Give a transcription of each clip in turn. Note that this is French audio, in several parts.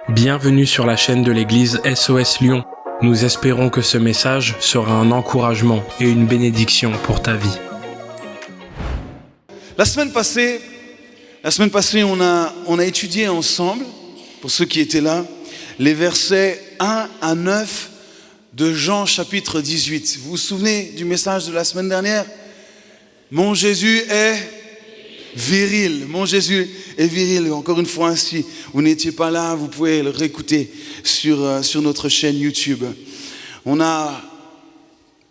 Bienvenue sur la chaîne de l'église SOS Lyon. Nous espérons que ce message sera un encouragement et une bénédiction pour ta vie. La semaine passée, on a étudié ensemble, pour ceux qui étaient là, les versets 1 à 9 de Jean chapitre 18. Vous vous souvenez du message de la semaine dernière? Mon Jésus est viril. Mon Jésus est viril. Encore une fois, si vous n'étiez pas là, vous pouvez le réécouter sur notre chaîne YouTube. On a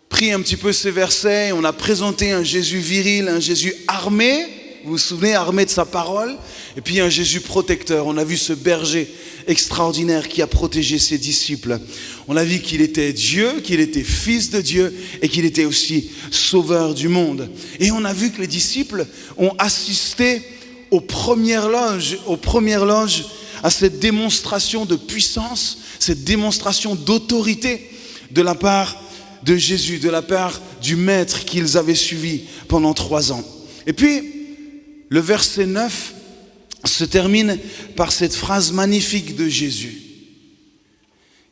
pris un petit peu ces versets, on a présenté un Jésus viril, un Jésus armé, vous vous souvenez, armé de sa parole, et puis un Jésus protecteur. On a vu ce berger extraordinaire qui a protégé ses disciples. On a vu qu'il était Dieu, qu'il était fils de Dieu et qu'il était aussi sauveur du monde. Et on a vu que les disciples ont assisté aux premières loges, à cette démonstration de puissance, cette démonstration d'autorité de la part de Jésus, de la part du Maître qu'ils avaient suivi pendant 3 ans. Et puis, le verset 9 se termine par cette phrase magnifique de Jésus.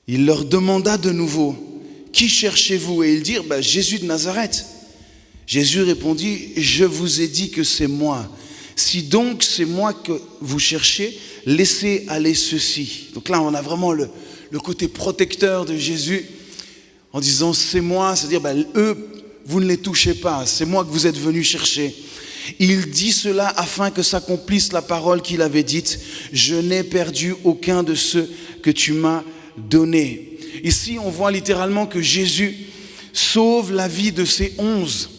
Il leur demanda de nouveau, « Qui cherchez-vous » Et ils dirent, « Jésus de Nazareth ». Jésus répondit, « Je vous ai dit que c'est moi. Si donc c'est moi que vous cherchez, laissez aller ceci. » Donc là, on a vraiment le côté protecteur de Jésus en disant, « C'est moi », c'est-à-dire, eux, vous ne les touchez pas, c'est moi que vous êtes venus chercher. Il dit cela afin que s'accomplisse la parole qu'il avait dite. Je n'ai perdu aucun de ceux que tu m'as donnés. Ici, on voit littéralement que Jésus sauve la vie de ces 11.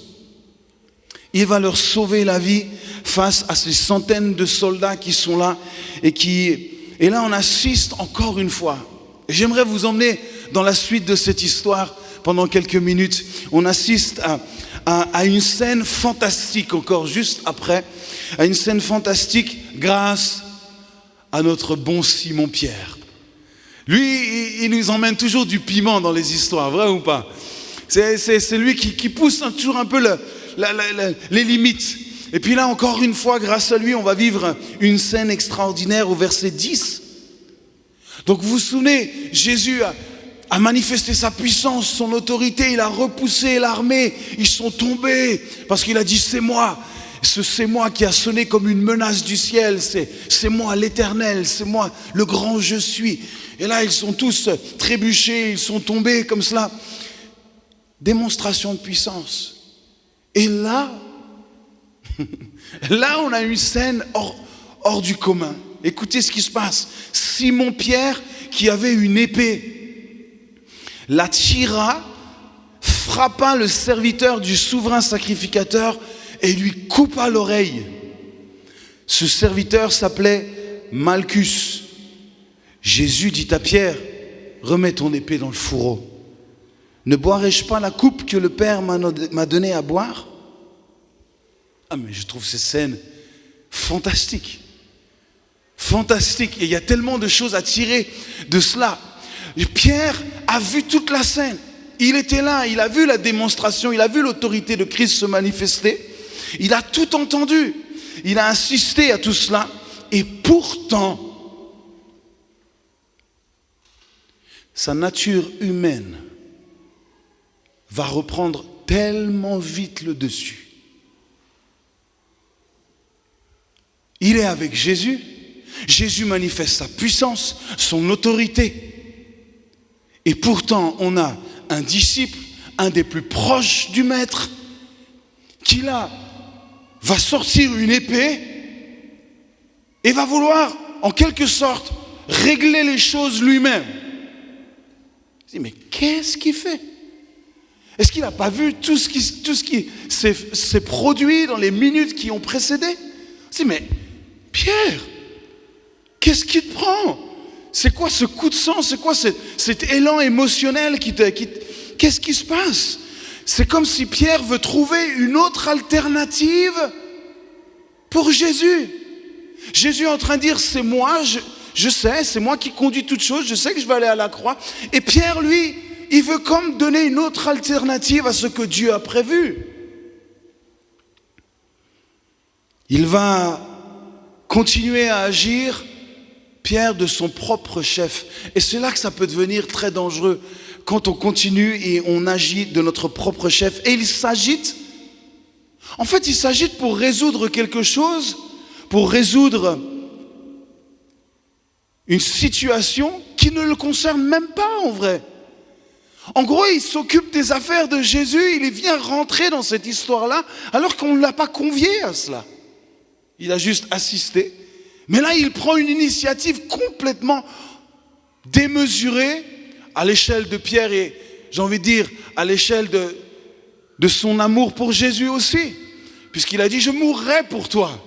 Il va leur sauver la vie face à ces centaines de soldats qui sont là et là, on assiste encore une fois. J'aimerais vous emmener dans la suite de cette histoire pendant quelques minutes. On assiste à une scène fantastique encore juste après, à une scène fantastique grâce à notre bon Simon-Pierre. Lui, il nous emmène toujours du piment dans les histoires, vrai ou pas? C'est lui qui pousse toujours un peu les limites. Et puis là, encore une fois, grâce à lui, on va vivre une scène extraordinaire au verset 10. Donc vous vous souvenez, Jésus a manifesté sa puissance, son autorité, il a repoussé l'armée, ils sont tombés parce qu'il a dit c'est moi. C'est moi qui a sonné comme une menace du ciel, c'est moi l'Éternel, c'est moi le grand je suis. Et là ils sont tous trébuchés, ils sont tombés comme cela. Démonstration de puissance. Et là on a une scène hors du commun. Écoutez ce qui se passe. Simon-Pierre qui avait une épée la tira, frappa le serviteur du souverain sacrificateur et lui coupa l'oreille. Ce serviteur s'appelait Malchus. Jésus dit à Pierre, « Remets ton épée dans le fourreau. Ne boirai-je pas la coupe que le Père m'a donnée à boire ?» Ah mais je trouve ces scènes fantastiques. Fantastiques. Et il y a tellement de choses à tirer de cela. Pierre a vu toute la scène. Il était là, il a vu la démonstration, il a vu l'autorité de Christ se manifester. Il a tout entendu. Il a assisté à tout cela. Et pourtant, sa nature humaine va reprendre tellement vite le dessus. Il est avec Jésus. Jésus manifeste sa puissance, son autorité. Et pourtant, on a un disciple, un des plus proches du Maître, qui là, va sortir une épée et va vouloir, en quelque sorte, régler les choses lui-même. Je dis, mais qu'est-ce qu'il fait? Est-ce qu'il n'a pas vu tout ce qui s'est produit dans les minutes qui ont précédé? Je dis, mais Pierre, qu'est-ce qui te prend? C'est quoi ce coup de sang? C'est quoi cet élan émotionnel qu'est-ce qui se passe? C'est comme si Pierre veut trouver une autre alternative pour Jésus. Jésus est en train de dire, c'est moi, je sais, c'est moi qui conduis toutes choses, je sais que je vais aller à la croix. Et Pierre, lui, il veut comme donner une autre alternative à ce que Dieu a prévu. Il va continuer à agir Pierre de son propre chef. Et c'est là que ça peut devenir très dangereux, quand on continue et on agit de notre propre chef. Et il s'agite. En fait, il s'agite pour résoudre quelque chose, pour résoudre une situation qui ne le concerne même pas en vrai. En gros, il s'occupe des affaires de Jésus, il vient rentrer dans cette histoire-là, alors qu'on ne l'a pas convié à cela. Il a juste assisté. Mais là, il prend une initiative complètement démesurée à l'échelle de Pierre et, j'ai envie de dire, à l'échelle de son amour pour Jésus aussi. Puisqu'il a dit, je mourrai pour toi.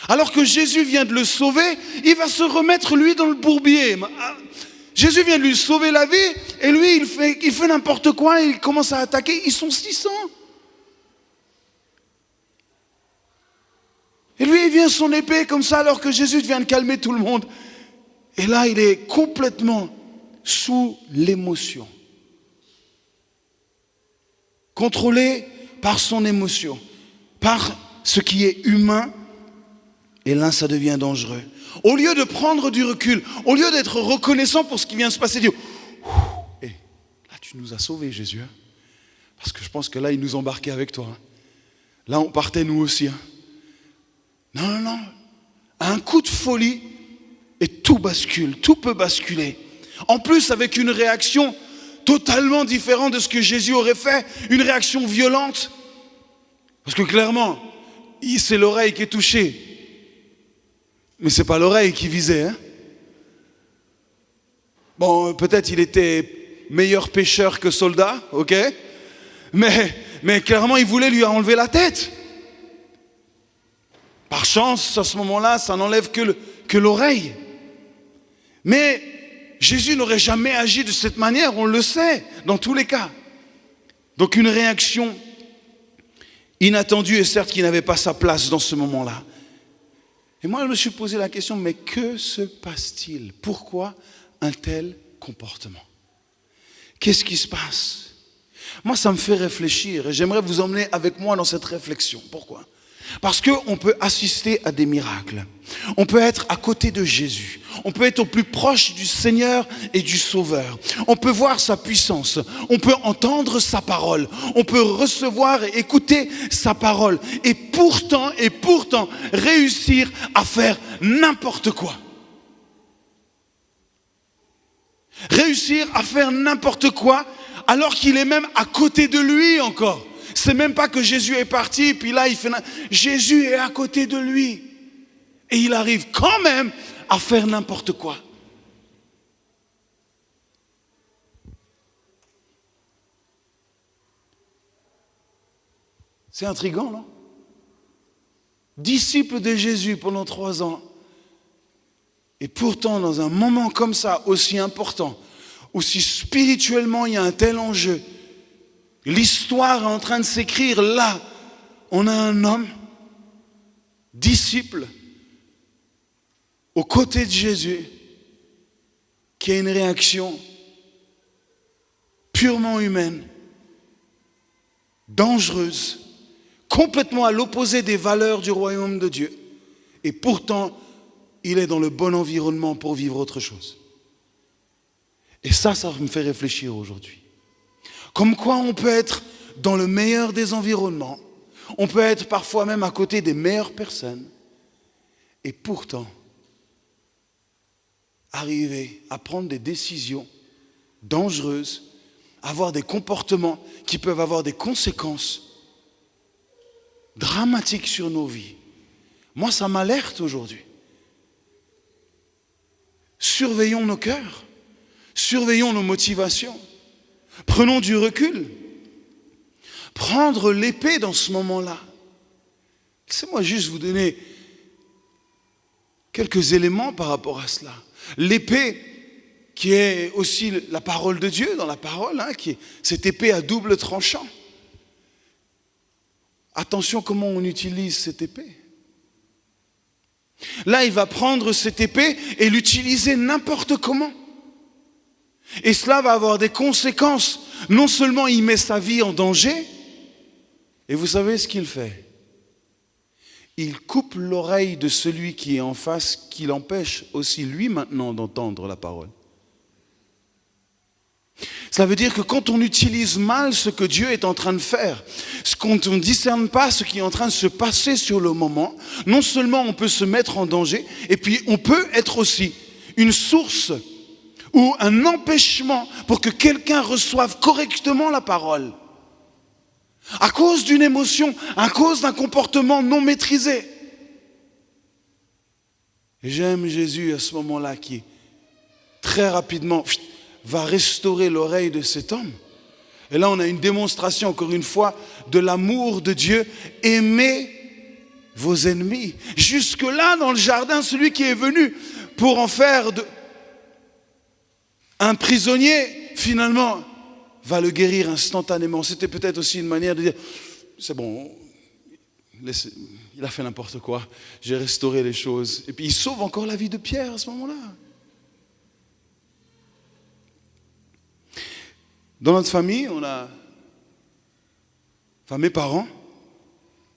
Alors que Jésus vient de le sauver, il va se remettre lui dans le bourbier. Jésus vient de lui sauver la vie et lui, il fait n'importe quoi, il commence à attaquer. Ils sont 600. Et lui, il vient son épée comme ça alors que Jésus vient de calmer tout le monde. Et là, il est complètement sous l'émotion. Contrôlé par son émotion, par ce qui est humain. Et là, ça devient dangereux. Au lieu de prendre du recul, au lieu d'être reconnaissant pour ce qui vient de se passer, dire « Hey, là, tu nous as sauvés, Jésus. Hein, parce que je pense que là, il nous embarquait avec toi. Hein. Là, on partait nous aussi. Hein. Non, non, non. Un coup de folie et tout bascule, tout peut basculer. En plus, avec une réaction totalement différente de ce que Jésus aurait fait, une réaction violente. Parce que clairement, c'est l'oreille qui est touchée. Mais ce n'est pas l'oreille qui visait. Hein. Bon, peut-être il était meilleur pêcheur que soldat, ok, mais clairement, il voulait lui enlever la tête. Par chance, à ce moment-là, ça n'enlève que l'oreille. Mais Jésus n'aurait jamais agi de cette manière, on le sait, dans tous les cas. Donc une réaction inattendue et certes qui n'avait pas sa place dans ce moment-là. Et moi, je me suis posé la question, mais que se passe-t-il? Pourquoi un tel comportement? Qu'est-ce qui se passe? Moi, ça me fait réfléchir et j'aimerais vous emmener avec moi dans cette réflexion. Pourquoi? Parce qu'on peut assister à des miracles. On peut être à côté de Jésus. On peut être au plus proche du Seigneur et du Sauveur. On peut voir sa puissance. On peut entendre sa parole. On peut recevoir et écouter sa parole. Et pourtant, réussir à faire n'importe quoi. Réussir à faire n'importe quoi alors qu'il est même à côté de lui encore. C'est même pas que Jésus est parti, puis là, Jésus est à côté de lui. Et il arrive quand même à faire n'importe quoi. C'est intriguant, non? Disciple de Jésus pendant 3 ans. Et pourtant, dans un moment comme ça, aussi important, aussi spirituellement, il y a un tel enjeu. L'histoire est en train de s'écrire là. On a un homme, disciple, aux côtés de Jésus, qui a une réaction purement humaine, dangereuse, complètement à l'opposé des valeurs du royaume de Dieu. Et pourtant, il est dans le bon environnement pour vivre autre chose. Et ça me fait réfléchir aujourd'hui. Comme quoi on peut être dans le meilleur des environnements, on peut être parfois même à côté des meilleures personnes, et pourtant arriver à prendre des décisions dangereuses, avoir des comportements qui peuvent avoir des conséquences dramatiques sur nos vies. Moi, ça m'alerte aujourd'hui. Surveillons nos cœurs, surveillons nos motivations. Prenons du recul. Prendre l'épée dans ce moment-là. Laissez-moi juste vous donner quelques éléments par rapport à cela. L'épée qui est aussi la parole de Dieu dans la parole, qui est cette épée à double tranchant. Attention comment on utilise cette épée. Là, il va prendre cette épée et l'utiliser n'importe comment. Et cela va avoir des conséquences. Non seulement il met sa vie en danger, et vous savez ce qu'il fait? il coupe l'oreille de celui qui est en face, qui l'empêche aussi lui maintenant d'entendre la parole. Ça veut dire que quand on utilise mal ce que Dieu est en train de faire, quand on ne discerne pas ce qui est en train de se passer sur le moment, non seulement on peut se mettre en danger, et puis on peut être aussi une source ou un empêchement pour que quelqu'un reçoive correctement la parole. À cause d'une émotion, à cause d'un comportement non maîtrisé. Et j'aime Jésus à ce moment-là qui, très rapidement, va restaurer l'oreille de cet homme. Et là, on a une démonstration, encore une fois, de l'amour de Dieu. Aimez vos ennemis. Jusque-là, dans le jardin, celui qui est venu pour en faire un prisonnier, finalement, va le guérir instantanément. C'était peut-être aussi une manière de dire, c'est bon, il a fait n'importe quoi, j'ai restauré les choses. Et puis il sauve encore la vie de Pierre à ce moment-là. Dans notre famille, mes parents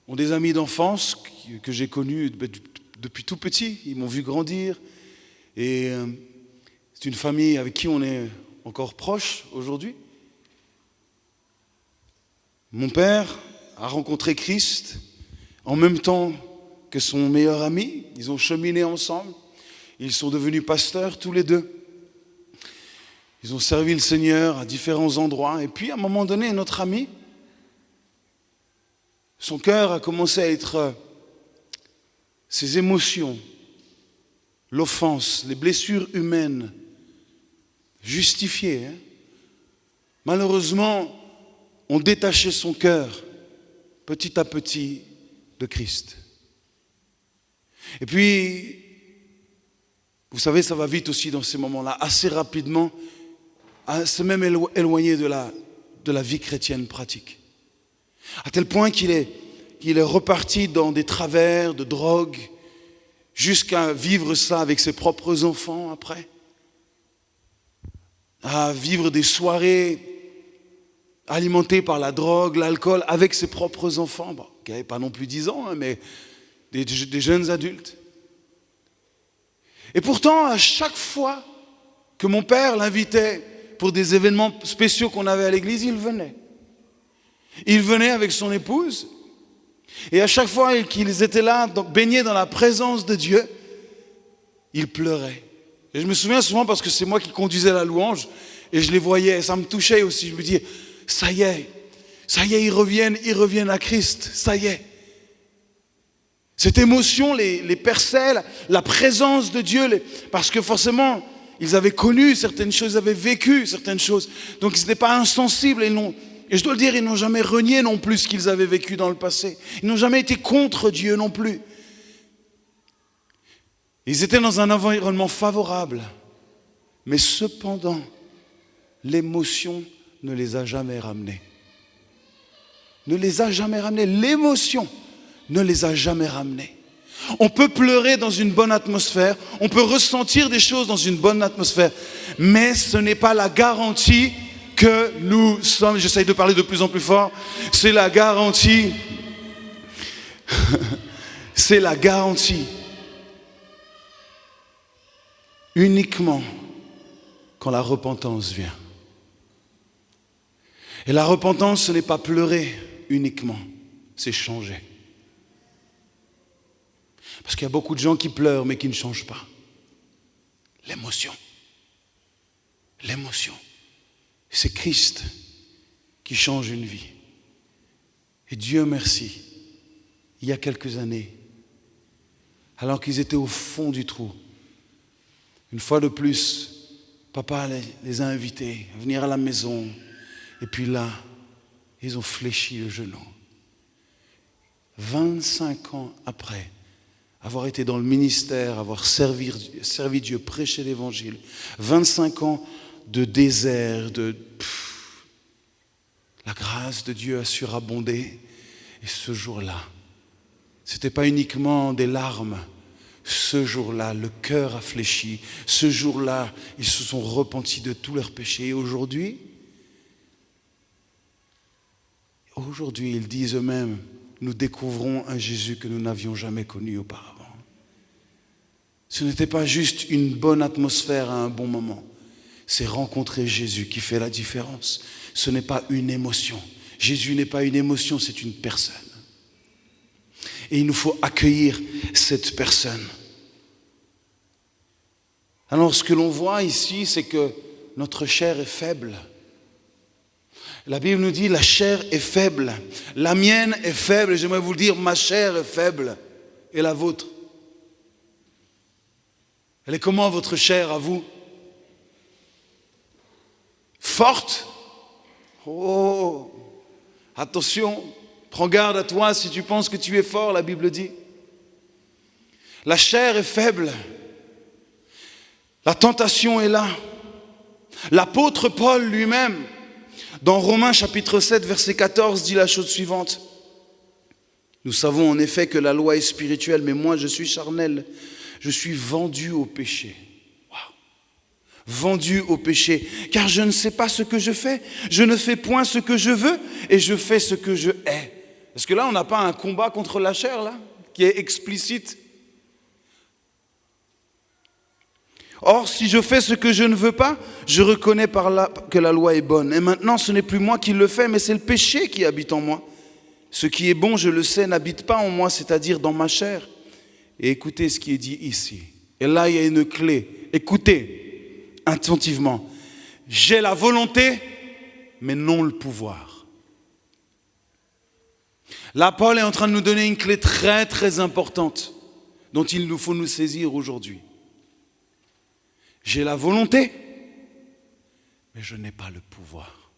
ont des amis d'enfance que j'ai connus depuis tout petit. Ils m'ont vu grandir. Et c'est une famille avec qui on est encore proche aujourd'hui. Mon père a rencontré Christ en même temps que son meilleur ami. Ils ont cheminé ensemble. Ils sont devenus pasteurs tous les deux. Ils ont servi le Seigneur à différents endroits. Et puis, à un moment donné, notre ami, son cœur a commencé à être ses émotions, l'offense, les blessures humaines, justifiées, malheureusement, ont détaché son cœur petit à petit de Christ. Et puis, vous savez, ça va vite aussi dans ces moments-là, assez rapidement, se même éloigné de la vie chrétienne pratique. À tel point qu'il est reparti dans des travers de drogue, jusqu'à vivre ça avec ses propres enfants après, à vivre des soirées alimentées par la drogue, l'alcool, avec ses propres enfants, qui n'avaient pas non plus 10 ans, mais des jeunes adultes. Et pourtant, à chaque fois que mon père l'invitait pour des événements spéciaux qu'on avait à l'église, il venait. Il venait avec son épouse. Et à chaque fois qu'ils étaient là, baignés dans la présence de Dieu, ils pleuraient. Et je me souviens souvent parce que c'est moi qui conduisais la louange et je les voyais, et ça me touchait aussi. Je me disais, ça y est, ils reviennent à Christ, ça y est. Cette émotion les perçait, la présence de Dieu, parce que forcément, ils avaient connu certaines choses, ils avaient vécu certaines choses. Donc ils n'étaient pas insensibles. Et je dois le dire, ils n'ont jamais renié non plus ce qu'ils avaient vécu dans le passé. Ils n'ont jamais été contre Dieu non plus. Ils étaient dans un environnement favorable. Mais cependant, l'émotion ne les a jamais ramenés. Ne les a jamais ramenés. L'émotion ne les a jamais ramenés. On peut pleurer dans une bonne atmosphère, on peut ressentir des choses dans une bonne atmosphère, mais ce n'est pas la garantie que nous sommes, j'essaye de parler de plus en plus fort, c'est la garantie, c'est la garantie uniquement quand la repentance vient. Et la repentance, ce n'est pas pleurer uniquement, c'est changer. Parce qu'il y a beaucoup de gens qui pleurent mais qui ne changent pas. L'émotion. C'est Christ qui change une vie. Et Dieu merci, il y a quelques années, alors qu'ils étaient au fond du trou, une fois de plus, papa les a invités à venir à la maison. Et puis là, ils ont fléchi le genou. 25 ans après, avoir été dans le ministère, avoir servi Dieu, prêché l'évangile, 25 ans de désert, la grâce de Dieu a surabondé. Et ce jour-là, ce n'était pas uniquement des larmes. Ce jour-là, le cœur a fléchi. Ce jour-là, ils se sont repentis de tous leurs péchés. Et aujourd'hui, ils disent eux-mêmes, nous découvrons un Jésus que nous n'avions jamais connu auparavant. Ce n'était pas juste une bonne atmosphère à un bon moment. C'est rencontrer Jésus qui fait la différence. Ce n'est pas une émotion. Jésus n'est pas une émotion, c'est une personne. Et il nous faut accueillir cette personne. Alors ce que l'on voit ici, c'est que notre chair est faible. La Bible nous dit, la chair est faible. La mienne est faible. J'aimerais vous le dire, ma chair est faible. Et la vôtre? Elle est comment votre chair à vous? Forte? Oh, attention, prends garde à toi si tu penses que tu es fort, la Bible dit. La chair est faible. La tentation est là. L'apôtre Paul lui-même, dans Romains chapitre 7, verset 14, dit la chose suivante. Nous savons en effet que la loi est spirituelle, mais moi je suis charnel. Je suis vendu au péché. Wow. Vendu au péché. Car je ne sais pas ce que je fais. Je ne fais point ce que je veux et je fais ce que je hais. Est-ce que là, on n'a pas un combat contre la chair, là, qui est explicite? Or, si je fais ce que je ne veux pas, je reconnais par là que la loi est bonne. Et maintenant, ce n'est plus moi qui le fais, mais c'est le péché qui habite en moi. Ce qui est bon, je le sais, n'habite pas en moi, c'est-à-dire dans ma chair. Et écoutez ce qui est dit ici. Et là, il y a une clé. Écoutez attentivement. J'ai la volonté, mais non le pouvoir. Là, Paul est en train de nous donner une clé très, très importante dont il nous faut nous saisir aujourd'hui. J'ai la volonté, mais je n'ai pas le pouvoir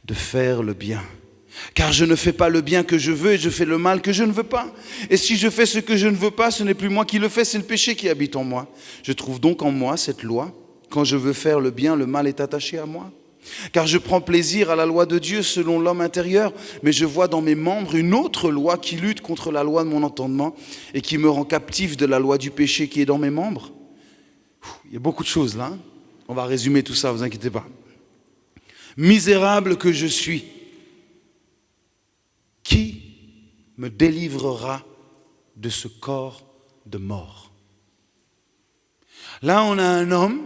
de faire le bien. Car je ne fais pas le bien que je veux et je fais le mal que je ne veux pas. Et si je fais ce que je ne veux pas, ce n'est plus moi qui le fais, c'est le péché qui habite en moi. Je trouve donc en moi cette loi. Quand je veux faire le bien, le mal est attaché à moi. Car je prends plaisir à la loi de Dieu selon l'homme intérieur, mais je vois dans mes membres une autre loi qui lutte contre la loi de mon entendement et qui me rend captif de la loi du péché qui est dans mes membres. Il y a beaucoup de choses là. On va résumer tout ça, ne vous inquiétez pas. Misérable que je suis, qui me délivrera de ce corps de mort? Là, on a un homme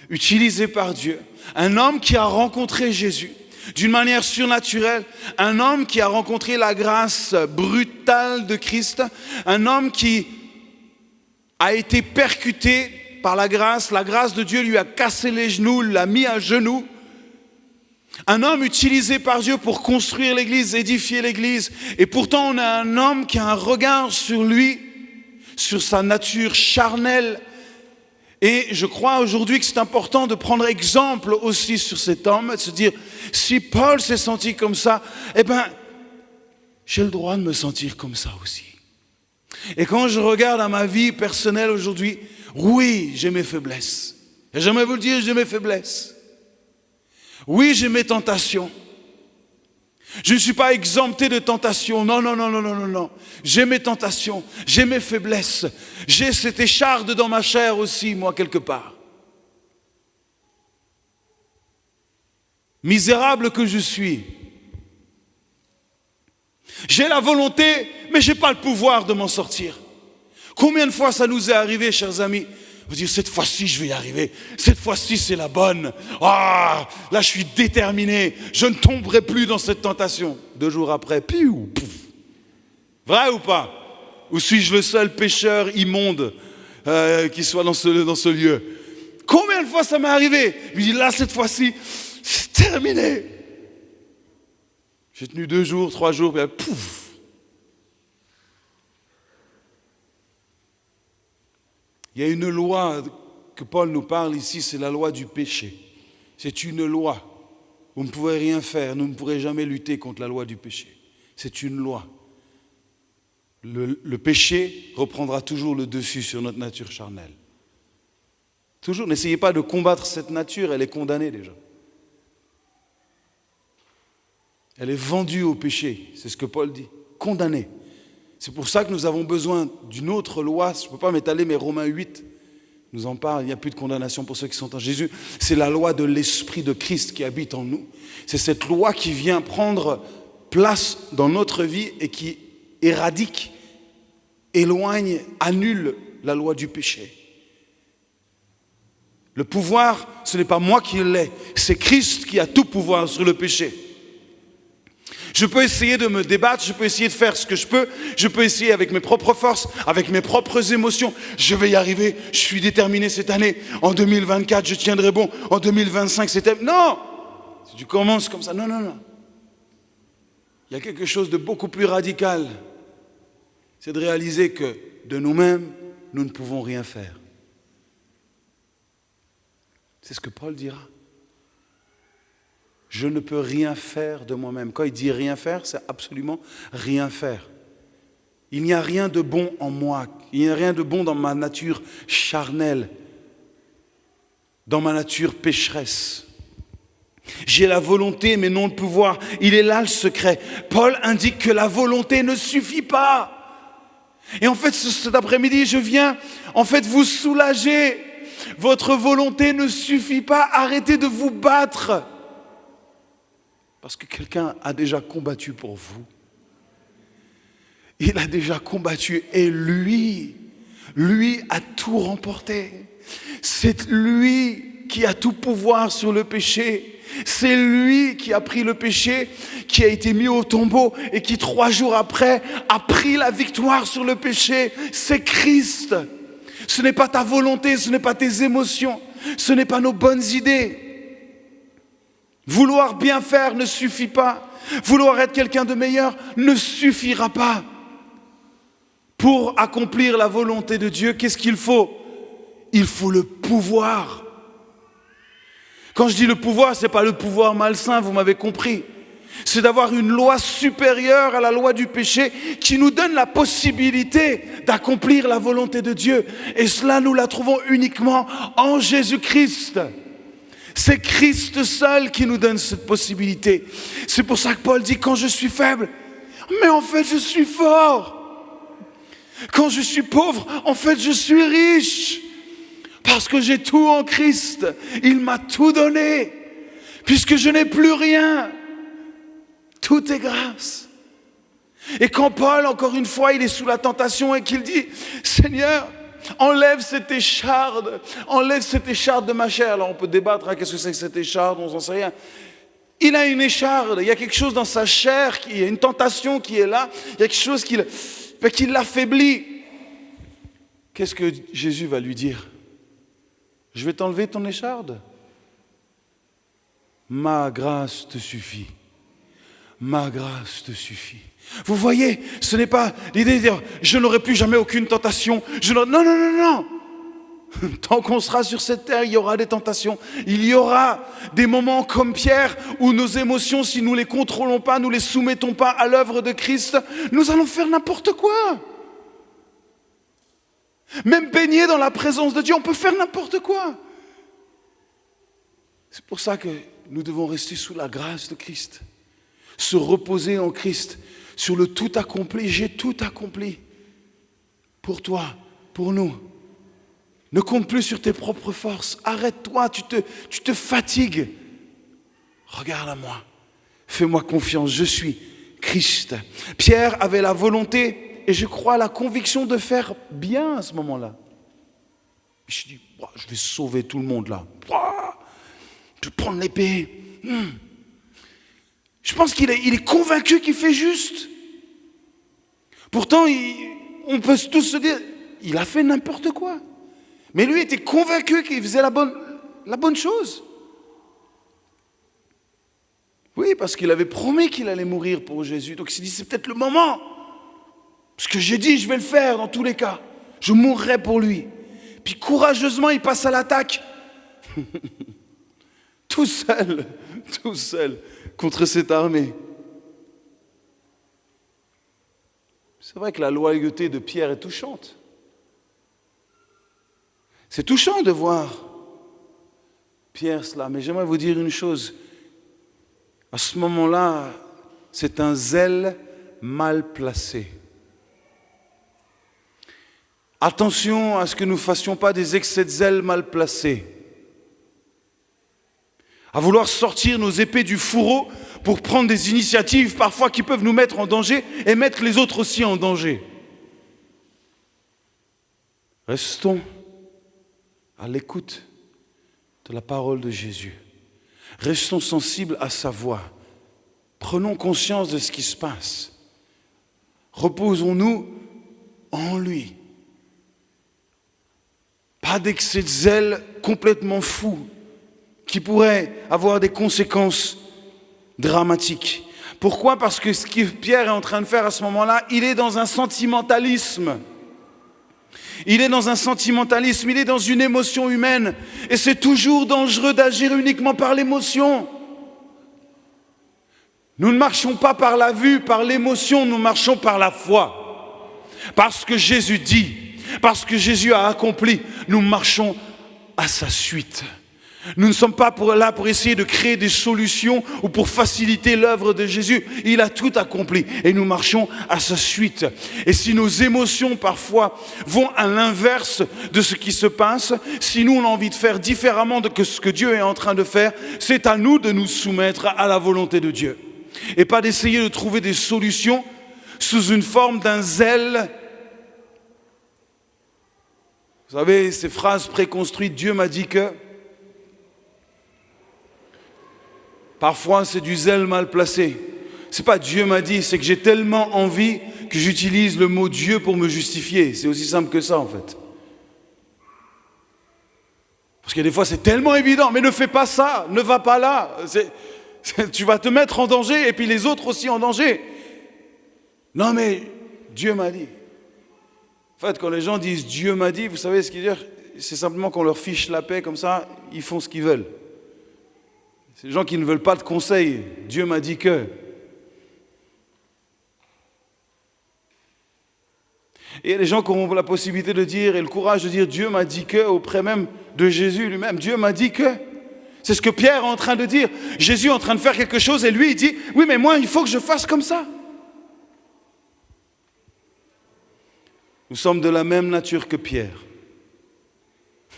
utilisé par Dieu, un homme qui a rencontré Jésus d'une manière surnaturelle, un homme qui a rencontré la grâce brutale de Christ, un homme qui a été percuté par la grâce de Dieu lui a cassé les genoux, l'a mis à genoux. Un homme utilisé par Dieu pour construire l'église, édifier l'église. Et pourtant, on a un homme qui a un regard sur lui, sur sa nature charnelle. Et je crois aujourd'hui que c'est important de prendre exemple aussi sur cet homme, de se dire, si Paul s'est senti comme ça, eh bien, j'ai le droit de me sentir comme ça aussi. Et quand je regarde à ma vie personnelle aujourd'hui, oui, j'ai mes faiblesses. Et j'aimerais vous le dire, j'ai mes faiblesses. Oui, j'ai mes tentations. Je ne suis pas exempté de tentations. Non. J'ai mes tentations, j'ai mes faiblesses. J'ai cette écharde dans ma chair aussi, moi, quelque part. Misérable que je suis. J'ai la volonté, mais je n'ai pas le pouvoir de m'en sortir. Combien de fois ça nous est arrivé, chers amis? Vous dire, cette fois-ci, je vais y arriver. Cette fois-ci, c'est la bonne. Ah, là, je suis déterminé. Je ne tomberai plus dans cette tentation. 2 jours après, piou, pouf. Vrai ou pas? Ou suis-je le seul pécheur immonde qui soit dans ce lieu? Combien de fois ça m'est arrivé? Je me dis, là, cette fois-ci, c'est terminé. J'ai tenu 2 jours, 3 jours, puis pouf. Il y a une loi que Paul nous parle ici, c'est la loi du péché. C'est une loi. Vous ne pouvez rien faire, vous ne pourrez jamais lutter contre la loi du péché. C'est une loi. Le péché reprendra toujours le dessus sur notre nature charnelle. Toujours, n'essayez pas de combattre cette nature, elle est condamnée déjà. Elle est vendue au péché, c'est ce que Paul dit, condamnée. C'est pour ça que nous avons besoin d'une autre loi. Je ne peux pas m'étaler, mais Romains 8 nous en parle. Il n'y a plus de condamnation pour ceux qui sont en Jésus. C'est la loi de l'Esprit de Christ qui habite en nous. C'est cette loi qui vient prendre place dans notre vie et qui éradique, éloigne, annule la loi du péché. Le pouvoir, ce n'est pas moi qui l'ai, c'est Christ qui a tout pouvoir sur le péché. Je peux essayer de me débattre, je peux essayer de faire ce que je peux essayer avec mes propres forces, avec mes propres émotions. Je vais y arriver, je suis déterminé cette année. En 2024, je tiendrai bon. En 2025, c'était... Non! Si tu commences comme ça, non. Il y a quelque chose de beaucoup plus radical. C'est de réaliser que de nous-mêmes, nous ne pouvons rien faire. C'est ce que Paul dira. Je ne peux rien faire de moi-même. Quand il dit rien faire, c'est absolument rien faire. Il n'y a rien de bon en moi. Il n'y a rien de bon dans ma nature charnelle, dans ma nature pécheresse. J'ai la volonté, mais non le pouvoir. Il est là le secret. Paul indique que la volonté ne suffit pas. Et en fait, cet après-midi, je viens vous soulager. Votre volonté ne suffit pas. Arrêtez de vous battre. Parce que quelqu'un a déjà combattu pour vous. Il a déjà combattu et lui a tout remporté. C'est lui qui a tout pouvoir sur le péché. C'est lui qui a pris le péché, qui a été mis au tombeau et qui 3 jours après a pris la victoire sur le péché. C'est Christ. Ce n'est pas ta volonté, ce n'est pas tes émotions, ce n'est pas nos bonnes idées. Vouloir bien faire ne suffit pas. Vouloir être quelqu'un de meilleur ne suffira pas. Pour accomplir la volonté de Dieu, qu'est-ce qu'il faut? Il faut le pouvoir. Quand je dis le pouvoir, ce n'est pas le pouvoir malsain, vous m'avez compris. C'est d'avoir une loi supérieure à la loi du péché qui nous donne la possibilité d'accomplir la volonté de Dieu. Et cela, nous la trouvons uniquement en Jésus-Christ. C'est Christ seul qui nous donne cette possibilité. C'est pour ça que Paul dit, quand je suis faible, mais en fait je suis fort. Quand je suis pauvre, en fait je suis riche. Parce que j'ai tout en Christ. Il m'a tout donné. Puisque je n'ai plus rien. Tout est grâce. Et quand Paul, encore une fois, il est sous la tentation et qu'il dit, Seigneur, enlève cette écharde de ma chair. Alors on peut débattre, qu'est-ce que c'est que cette écharde, on n'en sait rien. Il a une écharde, il y a quelque chose dans sa chair, il y a une tentation qui est là, il y a quelque chose qui l'affaiblit. Qu'est-ce que Jésus va lui dire? Je vais t'enlever ton écharde. Ma grâce te suffit. Ma grâce te suffit. Vous voyez, ce n'est pas l'idée de dire je n'aurai plus jamais aucune tentation. Non. Tant qu'on sera sur cette terre, il y aura des tentations. Il y aura des moments comme Pierre où nos émotions, si nous ne les contrôlons pas, nous ne les soumettons pas à l'œuvre de Christ, nous allons faire n'importe quoi. Même baigner dans la présence de Dieu, on peut faire n'importe quoi. C'est pour ça que nous devons rester sous la grâce de Christ. Se reposer en Christ, sur le tout accompli. J'ai tout accompli pour toi, pour nous. Ne compte plus sur tes propres forces. Arrête-toi, tu te fatigues. Regarde à moi. Fais-moi confiance, je suis Christ. Pierre avait la volonté et je crois la conviction de faire bien à ce moment-là. Je dis, je vais sauver tout le monde là. Je vais prendre l'épée. Je pense qu'il est convaincu qu'il fait juste. Pourtant, on peut tous se dire, il a fait n'importe quoi. Mais lui était convaincu qu'il faisait la bonne chose. Oui, parce qu'il avait promis qu'il allait mourir pour Jésus. Donc il s'est dit, c'est peut-être le moment. Parce que j'ai dit, je vais le faire dans tous les cas. Je mourrai pour lui. Puis courageusement, il passe à l'attaque. tout seul, contre cette armée. C'est vrai que la loyauté de Pierre est touchante. C'est touchant de voir Pierre cela, mais j'aimerais vous dire une chose. À ce moment-là, c'est un zèle mal placé. Attention à ce que nous ne fassions pas des excès de zèle mal placés. À vouloir sortir nos épées du fourreau pour prendre des initiatives parfois qui peuvent nous mettre en danger et mettre les autres aussi en danger. Restons à l'écoute de la parole de Jésus. Restons sensibles à sa voix. Prenons conscience de ce qui se passe. Reposons-nous en lui. Pas d'excès de zèle complètement fou qui pourrait avoir des conséquences dramatiques. Pourquoi ? Parce que ce que Pierre est en train de faire à ce moment-là, il est dans un sentimentalisme. Il est dans un sentimentalisme, il est dans une émotion humaine. Et c'est toujours dangereux d'agir uniquement par l'émotion. Nous ne marchons pas par la vue, par l'émotion, nous marchons par la foi. Parce que Jésus dit, parce que Jésus a accompli, nous marchons à sa suite. Nous ne sommes pas là pour essayer de créer des solutions ou pour faciliter l'œuvre de Jésus. Il a tout accompli et nous marchons à sa suite. Et si nos émotions parfois vont à l'inverse de ce qui se passe, si nous on a envie de faire différemment de ce que Dieu est en train de faire, c'est à nous de nous soumettre à la volonté de Dieu. Et pas d'essayer de trouver des solutions sous une forme d'un zèle. Vous savez, ces phrases préconstruites, Dieu m'a dit que... Parfois, c'est du zèle mal placé. C'est pas Dieu m'a dit, c'est que j'ai tellement envie que j'utilise le mot Dieu pour me justifier. C'est aussi simple que ça, en fait. Parce que des fois, c'est tellement évident, mais ne fais pas ça, ne va pas là. Tu vas te mettre en danger et puis les autres aussi en danger. Non, mais Dieu m'a dit. En fait, quand les gens disent Dieu m'a dit, vous savez ce qu'ils disent ? C'est simplement qu'on leur fiche la paix comme ça, ils font ce qu'ils veulent. C'est les gens qui ne veulent pas de conseils. Dieu m'a dit que. Et il y a des gens qui auront la possibilité de dire et le courage de dire Dieu m'a dit que auprès même de Jésus lui-même. Dieu m'a dit que. C'est ce que Pierre est en train de dire. Jésus est en train de faire quelque chose et lui il dit oui mais moi il faut que je fasse comme ça. Nous sommes de la même nature que Pierre.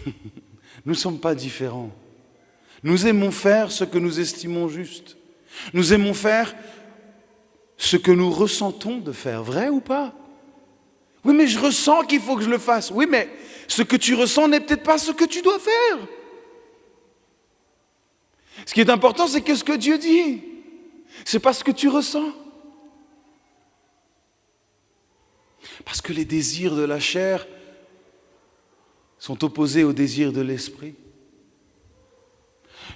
Nous ne sommes pas différents. Nous aimons faire ce que nous estimons juste. Nous aimons faire ce que nous ressentons de faire. Vrai ou pas ? Oui, mais je ressens qu'il faut que je le fasse. Oui, mais ce que tu ressens n'est peut-être pas ce que tu dois faire. Ce qui est important, c'est que ce que Dieu dit, c'est pas ce que tu ressens. Parce que les désirs de la chair sont opposés aux désirs de l'esprit.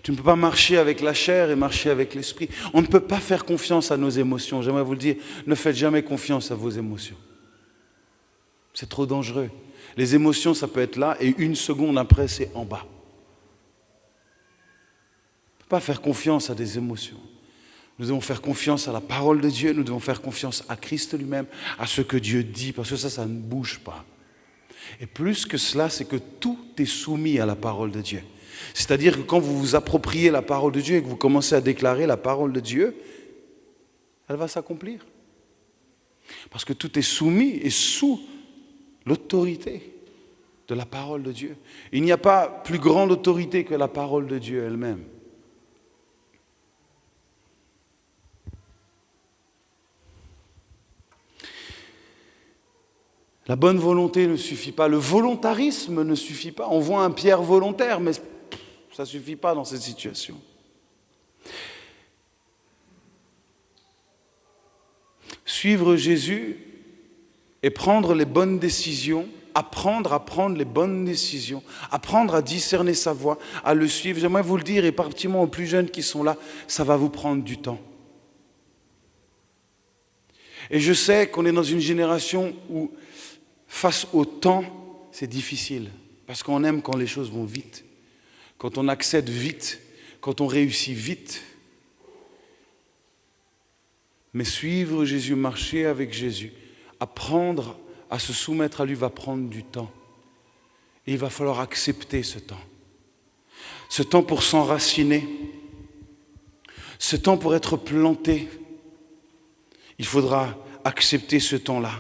Tu ne peux pas marcher avec la chair et marcher avec l'esprit. On ne peut pas faire confiance à nos émotions. J'aimerais vous le dire, ne faites jamais confiance à vos émotions. C'est trop dangereux. Les émotions, ça peut être là et une seconde après, c'est en bas. On ne peut pas faire confiance à des émotions. Nous devons faire confiance à la parole de Dieu, nous devons faire confiance à Christ lui-même, à ce que Dieu dit, parce que ça ne bouge pas. Et plus que cela, c'est que tout est soumis à la parole de Dieu. C'est-à-dire que quand vous vous appropriez la parole de Dieu et que vous commencez à déclarer la parole de Dieu, elle va s'accomplir. Parce que tout est soumis et sous l'autorité de la parole de Dieu. Il n'y a pas plus grande autorité que la parole de Dieu elle-même. La bonne volonté ne suffit pas, le volontarisme ne suffit pas. On voit un Pierre volontaire, mais ça ne suffit pas dans cette situation. Suivre Jésus et prendre les bonnes décisions, apprendre à prendre les bonnes décisions, apprendre à discerner sa voie, à le suivre. J'aimerais vous le dire, et particulièrement aux plus jeunes qui sont là, ça va vous prendre du temps. Et je sais qu'on est dans une génération où, face au temps, c'est difficile. Parce qu'on aime quand les choses vont vite, quand on accède vite, quand on réussit vite. Mais suivre Jésus, marcher avec Jésus, apprendre à se soumettre à lui va prendre du temps. Et il va falloir accepter ce temps. Ce temps pour s'enraciner, ce temps pour être planté. Il faudra accepter ce temps-là.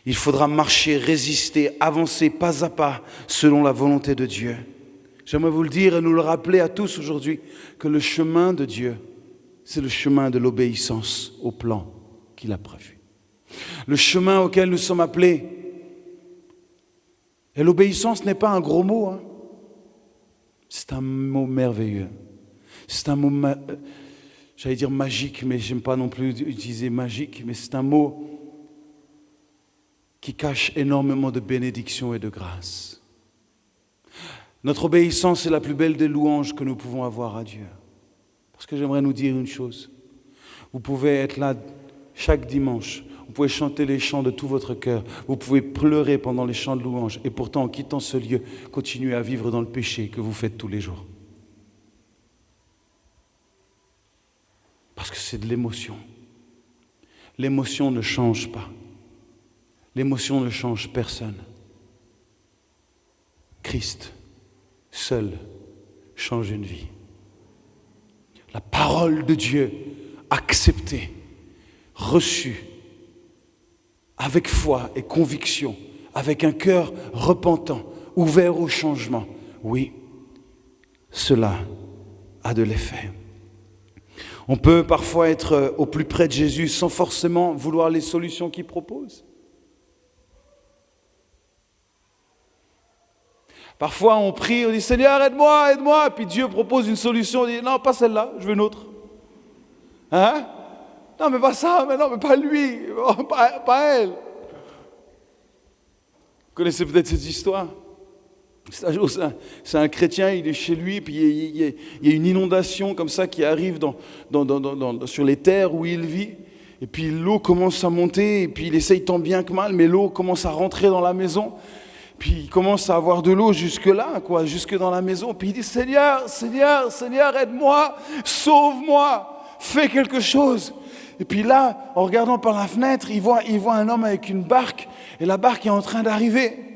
Il faudra marcher, résister, avancer pas à pas selon la volonté de Dieu. J'aimerais vous le dire et nous le rappeler à tous aujourd'hui que le chemin de Dieu c'est le chemin de l'obéissance au plan qu'il a prévu. Le chemin auquel nous sommes appelés. Et l'obéissance n'est pas un gros mot, hein. C'est un mot merveilleux. C'est un mot, j'allais dire magique, mais j'aime pas non plus utiliser magique, mais c'est un mot qui cache énormément de bénédictions et de grâce. Notre obéissance est la plus belle des louanges que nous pouvons avoir à Dieu. Parce que j'aimerais nous dire une chose. Vous pouvez être là chaque dimanche. Vous pouvez chanter les chants de tout votre cœur. Vous pouvez pleurer pendant les chants de louange. Et pourtant, en quittant ce lieu, continuez à vivre dans le péché que vous faites tous les jours. Parce que c'est de l'émotion. L'émotion ne change pas. L'émotion ne change personne. Christ, seul, change une vie. La parole de Dieu, acceptée, reçue, avec foi et conviction, avec un cœur repentant, ouvert au changement. Oui, cela a de l'effet. On peut parfois être au plus près de Jésus sans forcément vouloir les solutions qu'il propose. Parfois on prie, on dit Seigneur aide-moi, aide-moi, puis Dieu propose une solution, on dit non pas celle-là, je veux une autre. Hein? Non mais pas ça, mais non mais pas lui, pas elle. Vous connaissez peut-être cette histoire? Un jour, c'est un chrétien, il est chez lui, puis il y a une inondation comme ça qui arrive sur les terres où il vit. Et puis l'eau commence à monter, et puis il essaye tant bien que mal, mais l'eau commence à rentrer dans la maison. Puis il commence à avoir de l'eau jusque-là, jusque dans la maison. Puis il dit, Seigneur, Seigneur, Seigneur, aide-moi, sauve-moi, fais quelque chose. Et puis là, en regardant par la fenêtre, il voit un homme avec une barque, et la barque est en train d'arriver.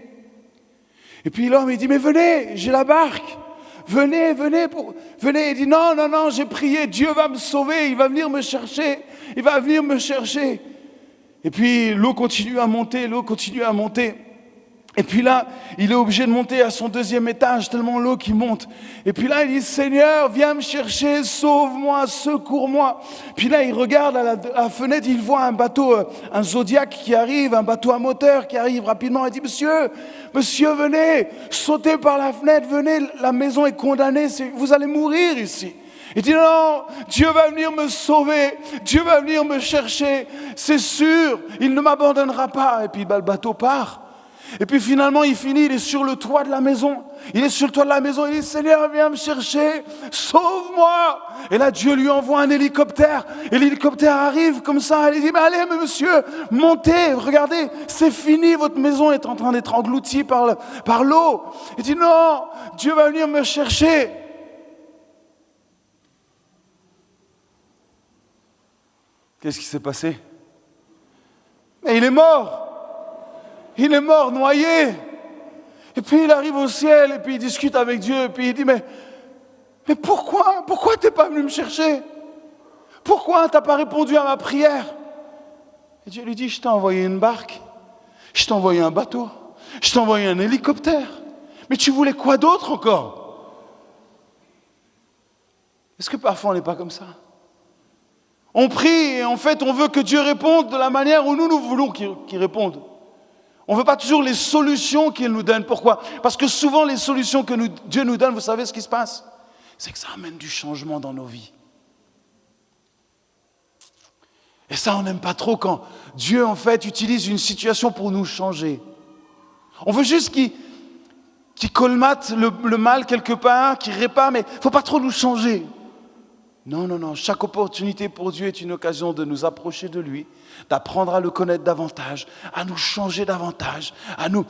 Et puis l'homme, il dit, mais venez, j'ai la barque. Venez. Il dit, non, j'ai prié, Dieu va me sauver, il va venir me chercher. Et puis l'eau continue à monter. Et puis là, il est obligé de monter à son 2e étage, tellement l'eau qui monte. Et puis là, il dit, Seigneur, viens me chercher, sauve-moi, secours-moi. Puis là, il regarde à la fenêtre, il voit un bateau, un Zodiac qui arrive, un bateau à moteur qui arrive rapidement. Il dit, monsieur, venez, sautez par la fenêtre, venez, la maison est condamnée, vous allez mourir ici. Il dit, non, Dieu va venir me sauver, Dieu va venir me chercher, c'est sûr, il ne m'abandonnera pas. Et puis le bateau part. Et puis finalement, il est sur le toit de la maison. Il dit, Seigneur, viens me chercher, sauve-moi. Et là, Dieu lui envoie un hélicoptère. Et l'hélicoptère arrive comme ça. Il dit, mais allez, mais monsieur, montez, regardez, c'est fini, votre maison est en train d'être engloutie par l'eau. Il dit, non, Dieu va venir me chercher. Qu'est-ce qui s'est passé? Mais il est mort. Il est mort, noyé. Et puis il arrive au ciel, et puis il discute avec Dieu, et puis il dit, mais pourquoi t'es pas venu me chercher? Pourquoi t'as pas répondu à ma prière? Et Dieu lui dit, je t'ai envoyé une barque, je t'ai envoyé un bateau, je t'ai envoyé un hélicoptère. Mais tu voulais quoi d'autre encore? Est-ce que parfois on n'est pas comme ça? On prie, et en fait on veut que Dieu réponde de la manière où nous voulons qu'il réponde. On ne veut pas toujours les solutions qu'il nous donne. Pourquoi? Parce que souvent, les solutions que Dieu nous donne, vous savez ce qui se passe? C'est que ça amène du changement dans nos vies. Et ça, on n'aime pas trop quand Dieu, en fait, utilise une situation pour nous changer. On veut juste qu'il colmate le mal quelque part, qu'il répare, mais il ne faut pas trop nous changer. Non. Chaque opportunité pour Dieu est une occasion de nous approcher de lui, d'apprendre à le connaître davantage, à nous changer davantage, à nous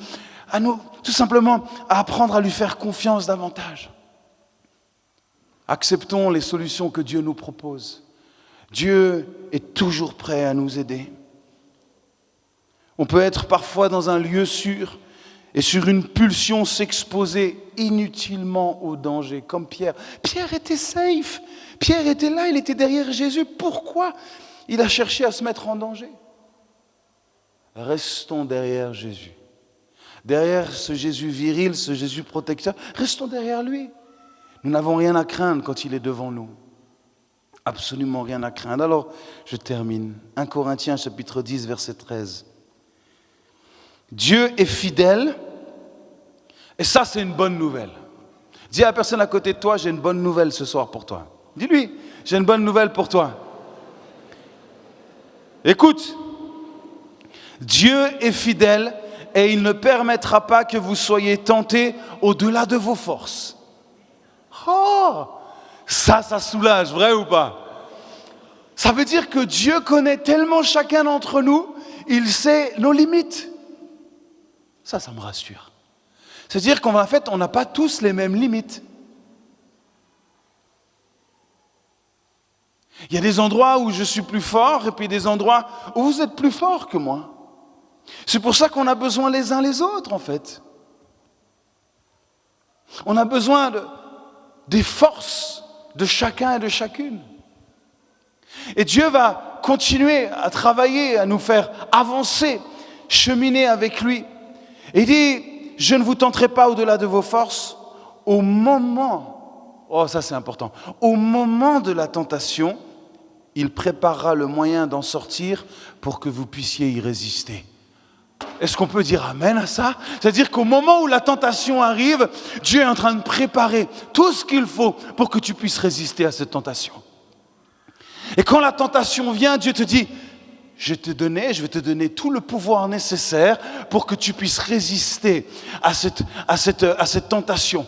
tout simplement à apprendre à lui faire confiance davantage. Acceptons les solutions que Dieu nous propose. Dieu est toujours prêt à nous aider. On peut être parfois dans un lieu sûr et sur une pulsion s'exposer inutilement au danger, comme Pierre. Pierre était safe. Pierre était là, il était derrière Jésus. Pourquoi il a cherché à se mettre en danger? Restons derrière Jésus. Derrière ce Jésus viril, ce Jésus protecteur, restons derrière lui. Nous n'avons rien à craindre quand il est devant nous. Absolument rien à craindre. Alors, je termine. 1 Corinthiens chapitre 10, verset 13. Dieu est fidèle, et ça c'est une bonne nouvelle. Dis à la personne à côté de toi, j'ai une bonne nouvelle ce soir pour toi. Dis-lui, j'ai une bonne nouvelle pour toi. Écoute, Dieu est fidèle et il ne permettra pas que vous soyez tentés au-delà de vos forces. Oh, ça soulage, vrai ou pas? Ça veut dire que Dieu connaît tellement chacun d'entre nous, il sait nos limites. Ça me rassure. C'est-à-dire qu'en fait, on n'a pas tous les mêmes limites. Il y a des endroits où je suis plus fort et puis des endroits où vous êtes plus fort que moi. C'est pour ça qu'on a besoin les uns les autres, en fait. On a besoin des forces de chacun et de chacune. Et Dieu va continuer à travailler, à nous faire avancer, cheminer avec lui. Et il dit, je ne vous tenterai pas au-delà de vos forces au moment, oh ça c'est important, au moment de la tentation, il préparera le moyen d'en sortir pour que vous puissiez y résister. Est-ce qu'on peut dire amen à ça? C'est-à-dire qu'au moment où la tentation arrive, Dieu est en train de préparer tout ce qu'il faut pour que tu puisses résister à cette tentation. Et quand la tentation vient, Dieu te dit, je vais te donner tout le pouvoir nécessaire pour que tu puisses résister à cette tentation.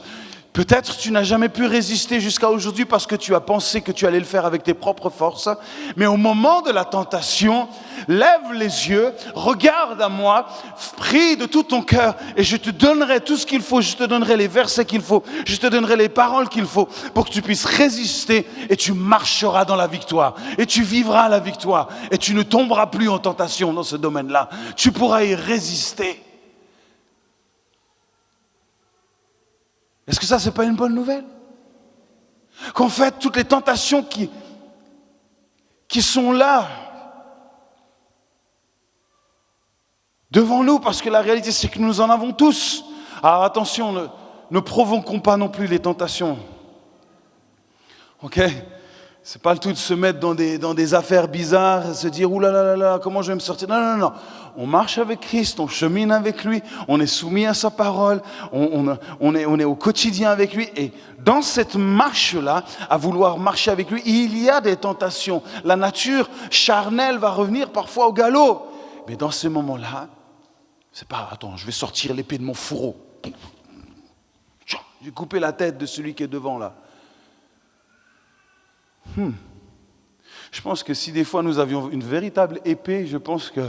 Peut-être tu n'as jamais pu résister jusqu'à aujourd'hui parce que tu as pensé que tu allais le faire avec tes propres forces. Mais au moment de la tentation, lève les yeux, regarde à moi, prie de tout ton cœur et je te donnerai tout ce qu'il faut. Je te donnerai les versets qu'il faut. Je te donnerai les paroles qu'il faut pour que tu puisses résister et tu marcheras dans la victoire. Et tu vivras la victoire. Et tu ne tomberas plus en tentation dans ce domaine-là. Tu pourras y résister. Est-ce que ça, c'est pas une bonne nouvelle? Qu'en fait, toutes les tentations qui sont là, devant nous, parce que la réalité, c'est que nous en avons tous. Alors attention, ne provoquons pas non plus les tentations. Ok? C'est pas le tout de se mettre dans des affaires bizarres, se dire, ouh là là là là, comment je vais me sortir? Non, non, non. On marche avec Christ, on chemine avec lui, on est soumis à sa parole, on est au quotidien avec lui. Et dans cette marche-là, à vouloir marcher avec lui, il y a des tentations. La nature charnelle va revenir parfois au galop. Mais dans ces moments-là, c'est pas, attends, je vais sortir l'épée de mon fourreau. Je vais couper la tête de celui qui est devant là. Je pense que si des fois nous avions une véritable épée, je pense qu'il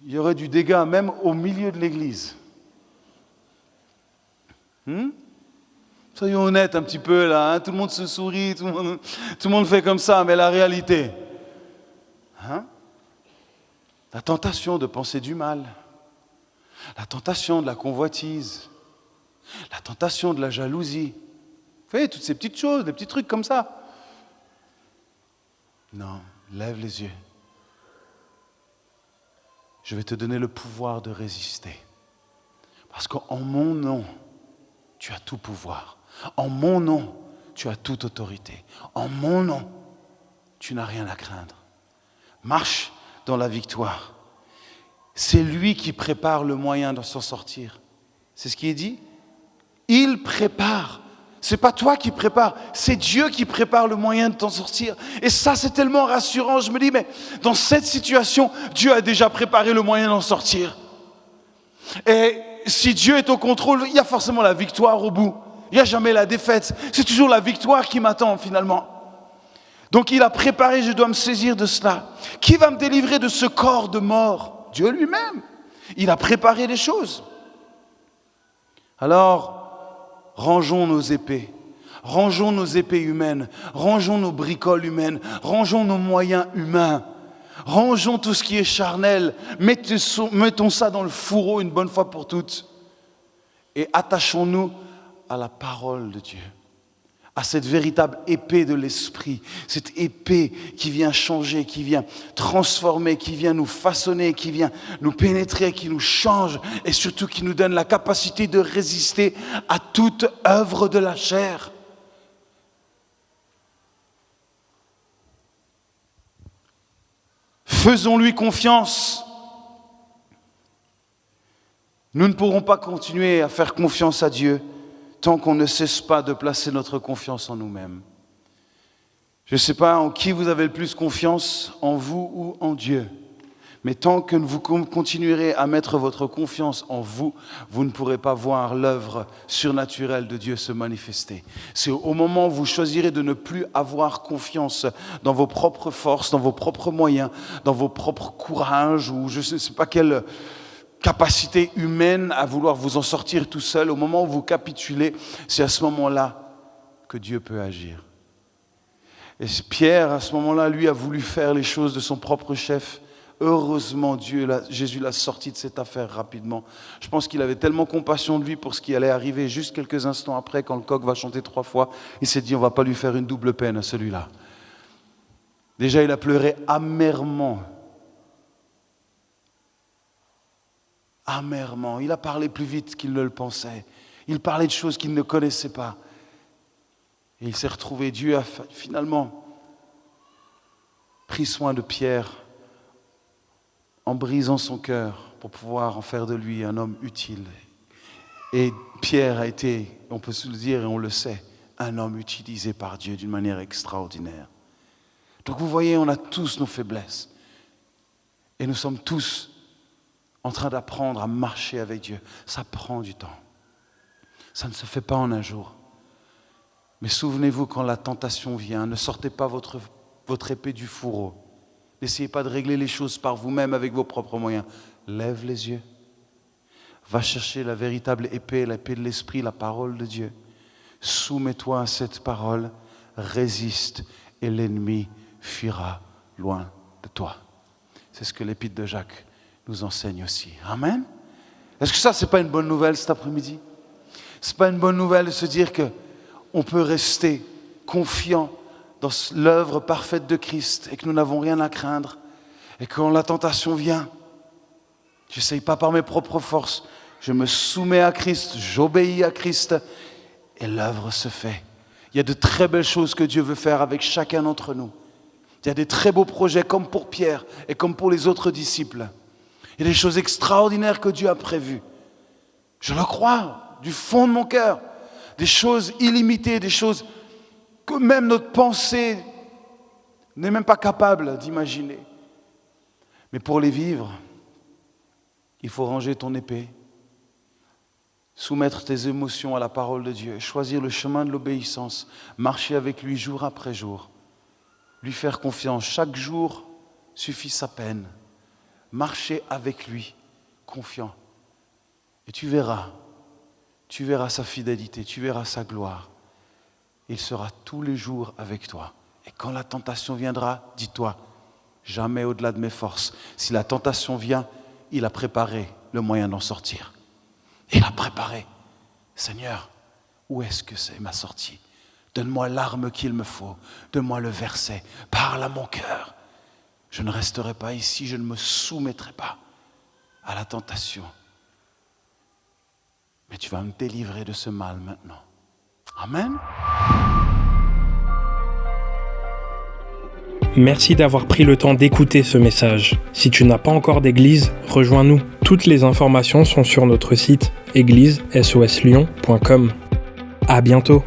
y aurait du dégât même au milieu de l'église. Soyons honnêtes un petit peu là, hein? Tout le monde se sourit, tout le monde fait comme ça, mais la réalité, la tentation de penser du mal, la tentation de la convoitise, la tentation de la jalousie, vous voyez, toutes ces petites choses, des petits trucs comme ça. Non, lève les yeux. Je vais te donner le pouvoir de résister. Parce qu'en mon nom, tu as tout pouvoir. En mon nom, tu as toute autorité. En mon nom, tu n'as rien à craindre. Marche dans la victoire. C'est lui qui prépare le moyen de s'en sortir. C'est ce qui est dit. Il prépare. C'est pas toi qui prépare, c'est Dieu qui prépare le moyen de t'en sortir. Et ça, c'est tellement rassurant. Je me dis, mais dans cette situation, Dieu a déjà préparé le moyen d'en sortir. Et si Dieu est au contrôle, il y a forcément la victoire au bout. Il n'y a jamais la défaite. C'est toujours la victoire qui m'attend finalement. Donc il a préparé, je dois me saisir de cela. Qui va me délivrer de ce corps de mort? Dieu lui-même. Il a préparé les choses. Alors, rangeons nos épées humaines, rangeons nos bricoles humaines, rangeons nos moyens humains, rangeons tout ce qui est charnel, mettons ça dans le fourreau une bonne fois pour toutes et attachons-nous à la parole de Dieu, à cette véritable épée de l'esprit, cette épée qui vient changer, qui vient transformer, qui vient nous façonner, qui vient nous pénétrer, qui nous change et surtout qui nous donne la capacité de résister à toute œuvre de la chair. Faisons-lui confiance. Nous ne pourrons pas continuer à faire confiance à Dieu tant qu'on ne cesse pas de placer notre confiance en nous-mêmes. Je ne sais pas en qui vous avez le plus confiance, en vous ou en Dieu. Mais tant que vous continuerez à mettre votre confiance en vous, vous ne pourrez pas voir l'œuvre surnaturelle de Dieu se manifester. C'est au moment où vous choisirez de ne plus avoir confiance dans vos propres forces, dans vos propres moyens, dans vos propres courages, ou je ne sais pas quelle capacité humaine à vouloir vous en sortir tout seul, au moment où vous capitulez, c'est à ce moment-là que Dieu peut agir. Et Pierre, à ce moment-là, lui a voulu faire les choses de son propre chef. Heureusement, Jésus l'a sorti de cette affaire rapidement. Je pense qu'il avait tellement compassion de lui pour ce qui allait arriver juste quelques instants après, quand le coq va chanter 3 fois. Il s'est dit, on ne va pas lui faire une double peine à celui-là. Déjà, il a pleuré amèrement. Amèrement. Il a parlé plus vite qu'il ne le pensait. Il parlait de choses qu'il ne connaissait pas. Et il s'est retrouvé. Dieu a finalement pris soin de Pierre en brisant son cœur pour pouvoir en faire de lui un homme utile. Et Pierre a été, on peut se le dire et on le sait, un homme utilisé par Dieu d'une manière extraordinaire. Donc vous voyez, on a tous nos faiblesses. Et nous sommes tous en train d'apprendre à marcher avec Dieu. Ça prend du temps. Ça ne se fait pas en un jour. Mais souvenez-vous, quand la tentation vient, ne sortez pas votre épée du fourreau. N'essayez pas de régler les choses par vous-même avec vos propres moyens. Lève les yeux. Va chercher la véritable épée, l'épée de l'esprit, la parole de Dieu. Soumets-toi à cette parole, résiste et l'ennemi fuira loin de toi. C'est ce que l'épître de Jacques nous enseigne aussi. Amen. Est-ce que ça, c'est pas une bonne nouvelle cet après-midi? C'est pas une bonne nouvelle de se dire qu'on peut rester confiant dans l'œuvre parfaite de Christ et que nous n'avons rien à craindre et que quand la tentation vient, je n'essaye pas par mes propres forces, je me soumets à Christ, j'obéis à Christ et l'œuvre se fait. Il y a de très belles choses que Dieu veut faire avec chacun d'entre nous. Il y a des très beaux projets comme pour Pierre et comme pour les autres disciples. Il y a des choses extraordinaires que Dieu a prévues. Je le crois du fond de mon cœur. Des choses illimitées, des choses que même notre pensée n'est même pas capable d'imaginer. Mais pour les vivre, il faut ranger ton épée, soumettre tes émotions à la parole de Dieu, choisir le chemin de l'obéissance, marcher avec lui jour après jour, lui faire confiance. Chaque jour suffit sa peine. Marcher avec lui, confiant. Et tu verras sa fidélité, tu verras sa gloire. Il sera tous les jours avec toi. Et quand la tentation viendra, dis-toi, jamais au-delà de mes forces. Si la tentation vient, il a préparé le moyen d'en sortir. Il a préparé. Seigneur, où est-ce que c'est ma sortie? Donne-moi l'arme qu'il me faut. Donne-moi le verset. Parle à mon cœur. Je ne resterai pas ici, je ne me soumettrai pas à la tentation. Mais tu vas me délivrer de ce mal maintenant. Amen. Merci d'avoir pris le temps d'écouter ce message. Si tu n'as pas encore d'église, rejoins-nous. Toutes les informations sont sur notre site église-soslyon.com. À bientôt.